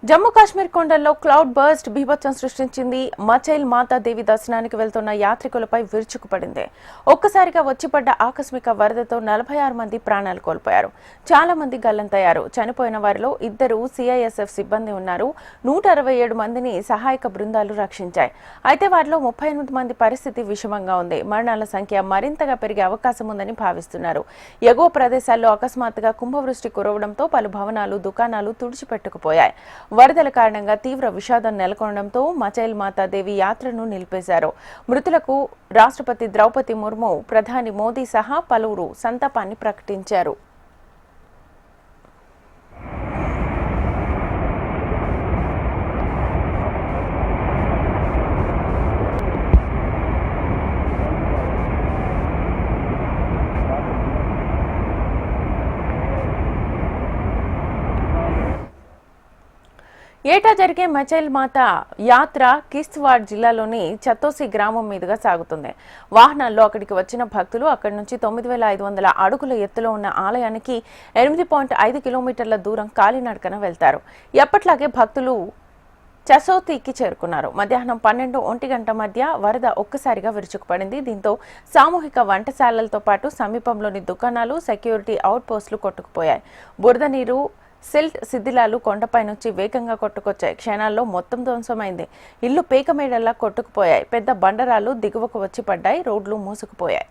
జమ్మూ కాశ్మీర్ కొండల్లో cloud burst బీభత్సం సృష్టించింది. మచైల్ మాతాదేవి దర్శనానికి వెళ్తున్న యాత్రికులపై విరుచుకుపడింది. ఒక్కసారిగా వచ్చిపడ్డ ఆకస్మిక వరదతో 46 మంది ప్రాణాలు కోల్పోయారు. చాలా మంది గల్లంతయ్యారు. చనిపోయిన వారిలో 2 CISF సిబ్బంది ఉన్నారు. 167 మందిని సహాయక బృందాలు రక్షించాయి. అయితే వారిలో 38 మంది పరిస్థితి విషమంగా ఉంది. మరణాల సంఖ్య మరింతగా పెరిగే అవకాశం ఉందని భావిస్తున్నారు. ఎగువ ప్రదేశాల్లో అకస్మాత్తుగా కుంభవృష్టి కురవడంతో పలు భవనాలు, దుకాణాలు తుడిచిపెట్టుకుపోయాయి. వరదల కారణంగా తీవ్ర విషాదం నెలకొనడంతో మచైల్ మాతాదేవి యాత్రను నిలిపేశారు. మృతులకు రాష్ట్రపతి ద్రౌపది ముర్ము, ప్రధాని మోదీ సహా పలువురు సంతాపాన్ని ప్రకటించారు. ఏటా జరిగే మచైల్ మాత యాత్ర కిష్త్వాడ్ జిల్లాలోని చతోసి గ్రామం మీదుగా సాగుతుంది. వాహనాల్లో అక్కడికి వచ్చిన భక్తులు అక్కడి నుంచి 9500 అడుగుల ఎత్తులో ఉన్న ఆలయానికి 8.5 కిలోమీటర్ల దూరం కాలినడకన వెళ్తారు. ఎప్పట్లాగే భక్తులు చసోతికి చేరుకున్నారు. మధ్యాహ్నం 12-1 గంట మధ్య వరద ఒక్కసారిగా విరుచుకుపడింది. దీంతో సామూహిక వంటశాలలతో పాటు సమీపంలోని దుకాణాలు, సెక్యూరిటీ అవుట్ పోస్టులు కొట్టుకుపోయాయి. బురద నీరు, సిల్ట్ శిథిలాలు కొండపై నుంచి వేగంగా కొట్టుకొచ్చాయి. క్షణాల్లో మొత్తం ధ్వంసమైంది. ఇల్లు పేకమేడల్లా కొట్టుకుపోయాయి. పెద్ద బండరాలు దిగువకు వచ్చి పడ్డాయి. రోడ్లు మూసుకుపోయాయి.